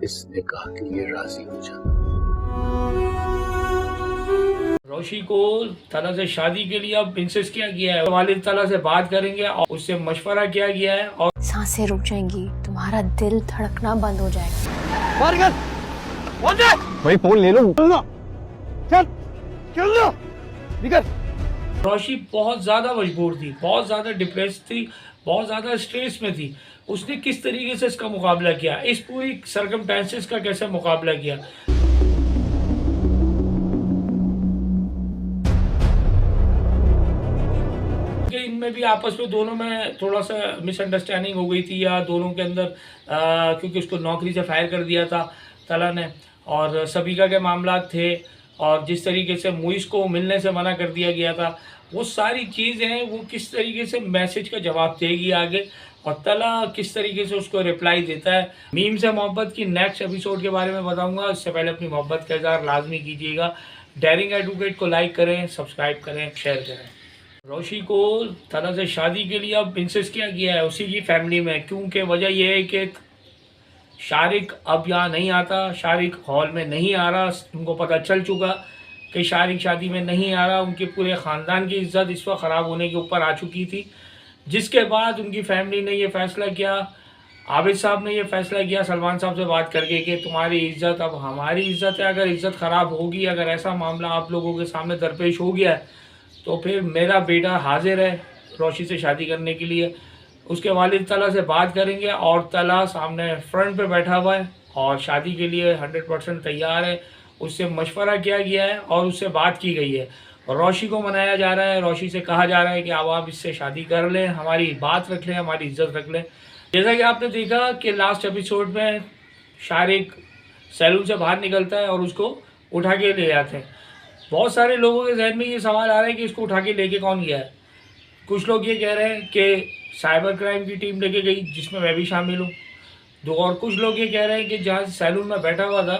इस निकाह के लिए राजी हो जाना। रोशी को तला से शादी के लिए अब इंसिस्ट किया गया है। वालिद तला से बात करेंगे और उससे मशवरा किया गया है और सांसें रुक जाएंगी, तुम्हारा दिल धड़कना बंद हो जाएगा। भाई फोन ले लो, चल चल लो निकल। रोशी बहुत ज़्यादा मजबूर थी, बहुत ज़्यादा डिप्रेस थी, बहुत ज़्यादा स्ट्रेस में थी। उसने किस तरीके से इसका मुकाबला किया, इस पूरी सर्कमस्टेंसेस का कैसे मुकाबला किया। इनमें भी आपस में दोनों में थोड़ा सा मिसअंडरस्टैंडिंग हो गई थी, या दोनों के अंदर क्योंकि उसको नौकरी से फायर कर दिया था तला ने, और सबीका के मामला थे, और जिस तरीके से मुइस को मिलने से मना कर दिया गया था, वो सारी चीज़ें वो किस तरीके से मैसेज का जवाब देगी आगे, और तला किस तरीके से उसको रिप्लाई देता है। मीम से मोहब्बत की नेक्स्ट एपिसोड के बारे में बताऊंगा। उससे पहले अपनी मोहब्बत का इज़हार लाजमी कीजिएगा। डेयरिंग एडवोकेट को लाइक करें, सब्सक्राइब करें, शेयर करें। रोशी को तला से शादी के लिए अब इंसिस्ट किया गया है उसी की फैमिली में, क्योंकि वजह यह है कि शारिक अब यहाँ नहीं आता, शारिक हॉल में नहीं आ रहा। उनको पता चल चुका कि शारिक शादी में नहीं आ रहा। उनके पूरे ख़ानदान की इज़्ज़त इस वक्त ख़राब होने के ऊपर आ चुकी थी, जिसके बाद उनकी फैमिली ने ये फ़ैसला किया, आबिद साहब ने ये फ़ैसला किया सलमान साहब से बात करके कि तुम्हारी इज़्ज़त अब हमारी इज़्ज़त है। अगर इज़्ज़त ख़राब होगी, अगर ऐसा मामला आप लोगों के सामने दरपेश हो गया है, तो फिर मेरा बेटा हाजिर है रोशी से शादी करने के लिए। उसके वालिद तला से बात करेंगे, और तला सामने फ्रंट पे बैठा हुआ है और शादी के लिए 100% तैयार है। उससे मशवरा किया गया है और उससे बात की गई है। रोशी को मनाया जा रहा है, रोशी से कहा जा रहा है कि अब आप इससे शादी कर लें, हमारी बात रख लें, हमारी इज्जत रख लें। जैसा कि आपने देखा कि लास्ट एपिसोड में शारिक सैलून से बाहर निकलता है और उसको उठा के ले जाते हैं। बहुत सारे लोगों के जहन में ये सवाल आ रहा है कि इसको उठा के लेके कौन गया है। कुछ लोग ये कह रहे हैं कि साइबर क्राइम की टीम लेके गई, जिसमें मैं भी शामिल हूँ। और कुछ लोग ये कह रहे हैं कि जहाँ सैलून में बैठा हुआ था,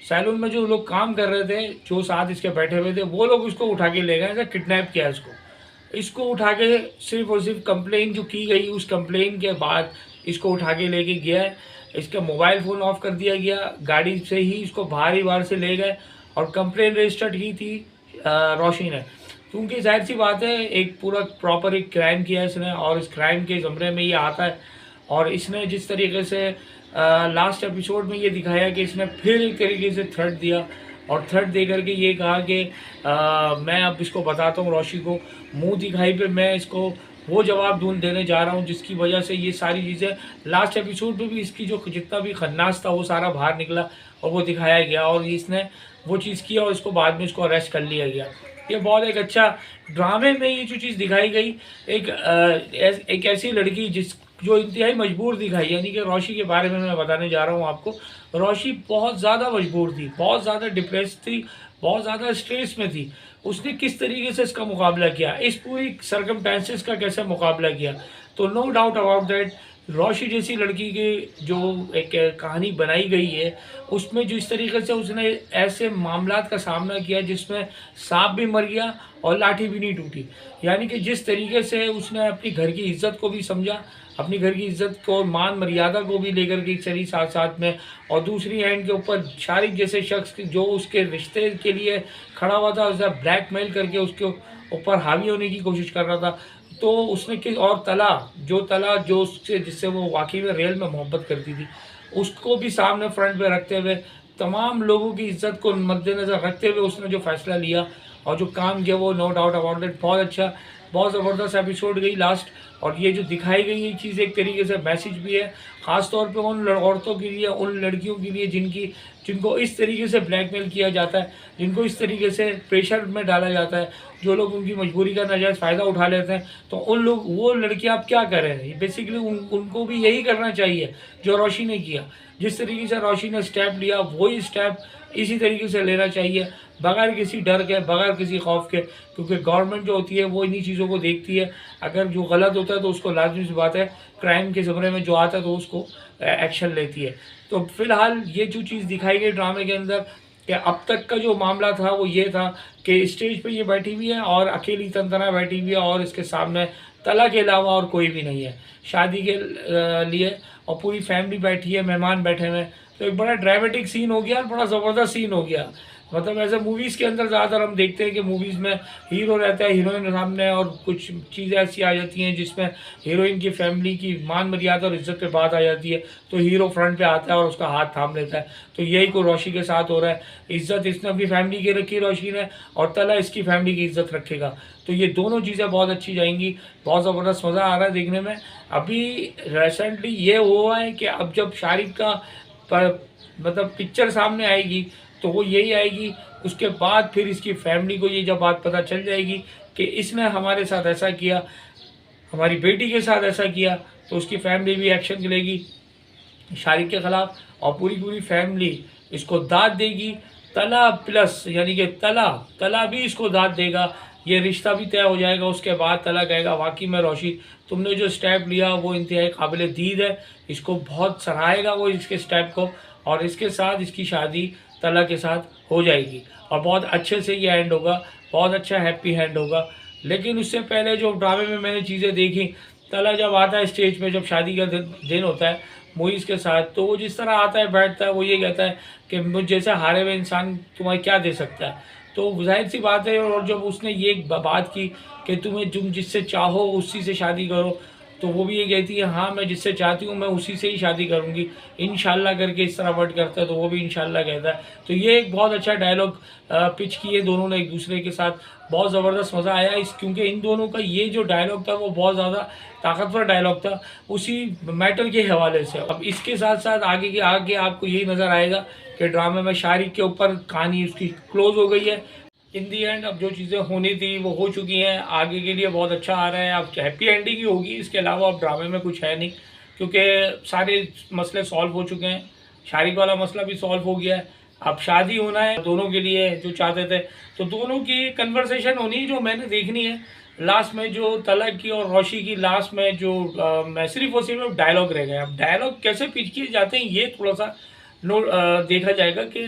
सैलून में जो लोग काम कर रहे थे, जो साथ इसके बैठे हुए थे, वो लोग इसको उठा के ले गए, ऐसा किडनैप किया इसको उठा के सिर्फ और सिर्फ कंप्लेन जो की गई, उस कंप्लेन के बाद इसको उठा के लेके गया है। इसका मोबाइल फ़ोन ऑफ कर दिया गया, गाड़ी से ही इसको बाहर ही बाहर से ले गए, और कंप्लेन रजिस्टर्ड की थी रोशी ने, क्योंकि जाहिर सी बात है एक पूरा प्रॉपर एक क्राइम किया इसने, और इस क्राइम के ज़मरे में ये आता है। और इसने जिस तरीके से लास्ट एपिसोड में ये दिखाया कि इसने फिर एक तरीके से थ्रेट दिया, और थ्रेट दे करके ये कहा कि मैं अब इसको बताता हूँ, रोशी को मुंह दिखाई पे मैं इसको वो जवाब देने जा रहा हूँ, जिसकी वजह से ये सारी चीज़ें लास्ट एपिसोड में भी इसकी जो जितना भी खन्नास था वो सारा बाहर निकला और वो दिखाया गया, और इसने वो चीज़ किया और इसको बाद में इसको अरेस्ट कर लिया गया। ये बहुत एक अच्छा ड्रामे में ये जो चीज़ दिखाई गई, एक ऐसी लड़की जो इंतहाई मजबूर दिखाई, यानी कि रोशी के बारे में मैं बताने जा रहा हूँ आपको। रोशी बहुत ज़्यादा मजबूर थी, बहुत ज़्यादा डिप्रेस थी, बहुत ज़्यादा स्ट्रेस में थी। उसने किस तरीके से इसका मुकाबला किया, इस पूरी सर्कमस्टेंसेस का कैसे मुकाबला किया, तो नो डाउट अबाउट दैट रोशी जैसी लड़की की जो एक कहानी बनाई गई है, उसमें जो इस तरीके से उसने ऐसे मामलात का सामना किया जिसमें सांप भी मर गया और लाठी भी नहीं टूटी, यानी कि जिस तरीके से उसने अपनी घर की इज्जत को भी समझा, अपनी घर की इज्जत को, मान मर्यादा को भी लेकर के चली साथ साथ में, और दूसरी हैंड के ऊपर शारिक जैसे शख्स जो उसके रिश्ते के लिए खड़ा हुआ था, उसे ब्लैकमेल करके उसके ऊपर हावी होने की कोशिश कर रहा था, तो उसने किस और तला जो उससे जिससे वो वाकई में रियल में मोहब्बत करती थी, उसको भी सामने फ्रंट पे रखते हुए, तमाम लोगों की इज्जत को मद्देनज़र रखते हुए उसने जो फ़ैसला लिया और जो काम किया, वो नो डाउट अबाउट दैट बहुत अच्छा, बहुत ज़बरदस्त एपिसोड गई लास्ट। और ये जो दिखाई गई ये चीज़ एक तरीके से मैसेज भी है, ख़ास तौर पे उन औरतों के लिए, उन लड़कियों के लिए जिनको इस तरीके से ब्लैकमेल किया जाता है, जिनको इस तरीके से प्रेशर में डाला जाता है, जो लोग उनकी मजबूरी का नाजायज़ फ़ायदा उठा लेते हैं, तो वो लड़कियां आप क्या कर रहे हैं, बेसिकली उनको भी यही करना चाहिए जो रोशी ने किया। जिस तरीके से रोशी ने स्टेप लिया, वही स्टेप इसी तरीके से लेना चाहिए, बगैर किसी डर के, बगैर किसी खौफ के, क्योंकि गवर्नमेंट जो होती है वो इन्हीं चीज़ों को देखती है। अगर जो गलत होता है तो उसको लाजमी सी बात है, क्राइम के ज़मरे में जो आता है तो उसको एक्शन लेती है। तो फिलहाल ये जो चीज़ दिखाई गई ड्रामे के अंदर, कि अब तक का जो मामला था वो ये था कि स्टेज पे ये बैठी हुई है और अकेली तंतना बैठी हुई है, और इसके सामने तला के अलावा और कोई भी नहीं है शादी के लिए, और पूरी फैमिली बैठी है, मेहमान बैठे हुए हैं। तो एक बड़ा ड्रामेटिक सीन हो गया और बड़ा ज़बरदस्त सीन हो गया। मतलब ऐसे मूवीज़ के अंदर ज़्यादातर हम देखते हैं कि मूवीज़ में हीरो रहता है, हीरोइन सामने, और कुछ चीज़ें ऐसी आ जाती हैं जिसमें हीरोइन की फैमिली की मान मर्यादा और इज्जत पे बात आ जाती है, तो हीरो फ्रंट पे आता है और उसका हाथ थाम लेता है। तो यही को रोशी के साथ हो रहा है। इज्जत इसने अपनी फैमिली की रखी रोशी ने, और तला इसकी फैमिली की इज्जत रखेगा। तो ये दोनों चीज़ें बहुत अच्छी जाएंगी, बहुत ज़बरदस्त मज़ा आ रहा है देखने में। अभी रिसेंटली ये हुआ है कि अब जब शारिक का मतलब पिक्चर सामने आएगी तो वो यही आएगी, उसके बाद फिर इसकी फैमिली को ये जब बात पता चल जाएगी कि इसने हमारे साथ ऐसा किया, हमारी बेटी के साथ ऐसा किया, तो उसकी फैमिली भी एक्शन लेगी शारिक के ख़िलाफ़, और पूरी फैमिली इसको दाद देगी। तला प्लस यानी कि तला भी इसको दाद देगा, ये रिश्ता भी तय हो जाएगा। उसके बाद तला कहेगा वाकई में रोशी तुमने जो स्टेप लिया वो इंतहाई काबिल दीद है, इसको बहुत सराहेगा वो इसके स्टेप को, और इसके साथ इसकी शादी तला के साथ हो जाएगी और बहुत अच्छे से ये एंड होगा, बहुत अच्छा हैप्पी एंड होगा। लेकिन उससे पहले जो ड्रामे में मैंने चीज़ें देखी, तला जब आता है स्टेज पे, जब शादी का दिन होता है मोइज़ के साथ, तो वो जिस तरह आता है बैठता है, वो ये कहता है कि मुझ जैसे हारे हुए इंसान तुम्हें क्या दे सकता है। तो जाहिर सी बात है, और जब उसने ये बात की कि तुम जिससे चाहो उसी से शादी करो, तो वो भी ये कहती है हाँ मैं जिससे चाहती हूँ मैं उसी से ही शादी करूँगी इंशाल्लाह करके, इस तरह वर्ड करता है, तो वो भी इंशाल्लाह कहता है। तो ये एक बहुत अच्छा डायलॉग पिच किए दोनों ने एक दूसरे के साथ, बहुत ज़बरदस्त मज़ा आया क्योंकि इन दोनों का ये जो डायलॉग था वो बहुत ज़्यादा ताकतवर डायलॉग था उसी मैटर के हवाले से। अब इसके साथ साथ आगे आपको यही नज़र आएगा कि ड्रामे में शारिक के ऊपर कहानी उसकी क्लोज हो गई है इन दी एंड। अब जो चीज़ें होनी थी वो हो चुकी हैं, आगे के लिए बहुत अच्छा आ रहा है। अब हैप्पी एंडिंग ही होगी, इसके अलावा अब ड्रामे में कुछ है नहीं, क्योंकि सारे मसले सॉल्व हो चुके हैं। शारिक वाला मसला भी सॉल्व हो गया है, अब शादी होना है दोनों के लिए जो चाहते थे। तो दोनों की कन्वर्सेशन होनी जो मैंने देखनी है, लास्ट में जो तलक की और रोशी की लास्ट में जो सिर्फ और सिर्फ डायलॉग रह गए। अब डायलॉग कैसे पिच किए जाते हैं ये थोड़ा सा देखा जाएगा कि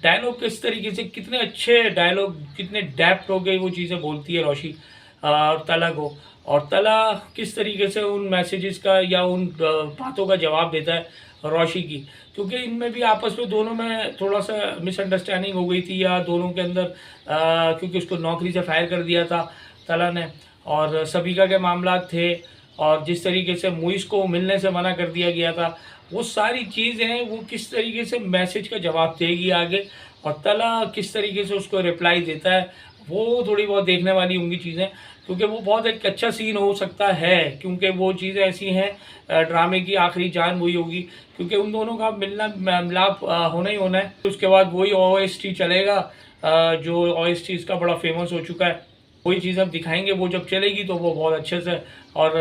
डायलॉग किस तरीके से, कितने अच्छे डायलॉग, कितने डेप्थ हो गए वो चीज़ें बोलती है रोशी और तला को, और तला किस तरीके से उन मैसेजेस का या उन बातों का जवाब देता है रोशी की। क्योंकि इनमें भी आपस में दोनों में थोड़ा सा मिसअंडरस्टैंडिंग हो गई थी, या दोनों के अंदर क्योंकि उसको नौकरी से फायर कर दिया था तला ने, और सबिका के मामला थे, और जिस तरीके से मुइज़ को मिलने से मना कर दिया गया था, वो सारी चीज़ें वो किस तरीके से मैसेज का जवाब देगी आगे, और तला किस तरीके से उसको रिप्लाई देता है, वो थोड़ी बहुत देखने वाली होंगी चीज़ें। क्योंकि वो बहुत एक अच्छा सीन हो सकता है, क्योंकि वो चीज़ें ऐसी हैं, ड्रामे की आखिरी जान वही होगी, क्योंकि उन दोनों का मिलाप होना ही होना है। उसके बाद वही OST चलेगा, जो OST इसका बड़ा फेमस हो चुका है, वही चीज़ अब दिखाएंगे। वो जब चलेगी तो वो बहुत अच्छे से और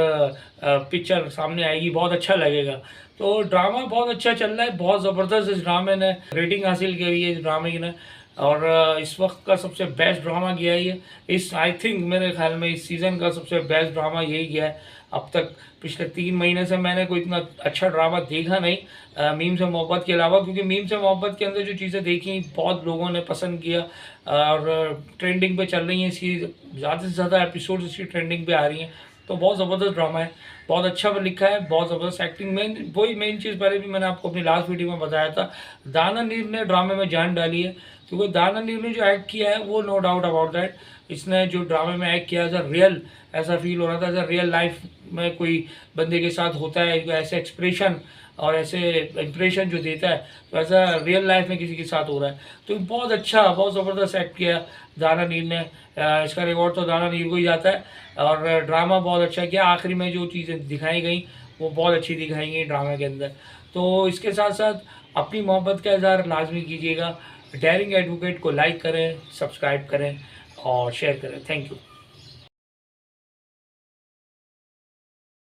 पिक्चर सामने आएगी, बहुत अच्छा लगेगा। तो ड्रामा बहुत अच्छा चल रहा है, बहुत ज़बरदस्त इस ड्रामे ने रेटिंग हासिल की है इस ड्रामे ने, और इस वक्त का सबसे बेस्ट ड्रामा गया है ये। इस आई थिंक मेरे ख्याल में इस सीज़न का सबसे बेस्ट ड्रामा यही गया है अब तक। पिछले 3 महीने से मैंने कोई इतना अच्छा ड्रामा देखा नहीं मीम से मोहब्बत के अलावा, क्योंकि मीम से मोहब्बत के अंदर जो चीज़ें देखी बहुत लोगों ने पसंद किया, और ट्रेंडिंग पे चल रही हैं इसकी, ज़्यादा से ज़्यादा एपिसोड इसकी ट्रेंडिंग पे आ रही हैं। तो बहुत ज़बरदस्त ड्रामा है, बहुत अच्छा लिखा है, बहुत ज़बरदस्त एक्टिंग। मेन चीज़ पहले भी मैंने आपको अपनी लास्ट वीडियो में बताया था, दाना नीर ने ड्रामे में जान डाली है, क्योंकि दाना नीर ने जो एक्ट किया है वो नो डाउट अबाउट दैट, इसने जो ड्रामे में एक्ट किया है रियल, ऐसा फील हो रहा था जैसे रियल लाइफ में कोई बंदे के साथ होता है, ऐसे एक्सप्रेशन और ऐसे इंप्रेशन जो देता है, तो ऐसा रियल लाइफ में किसी के साथ हो रहा है। तो बहुत अच्छा, बहुत ज़बरदस्त एक्ट किया दाना नीर ने, इसका रिकॉर्ड तो दाना नीर को ही जाता है, और ड्रामा बहुत अच्छा किया। आखिरी में जो चीज़ें दिखाई गई वो बहुत अच्छी दिखाई गई ड्रामे के अंदर। तो इसके साथ साथ अपनी मोहब्बत का इज़हार लाजमी कीजिएगा, डेयरिंग एडवोकेट को लाइक करें, सब्सक्राइब करें और शेयर करें। Thank you.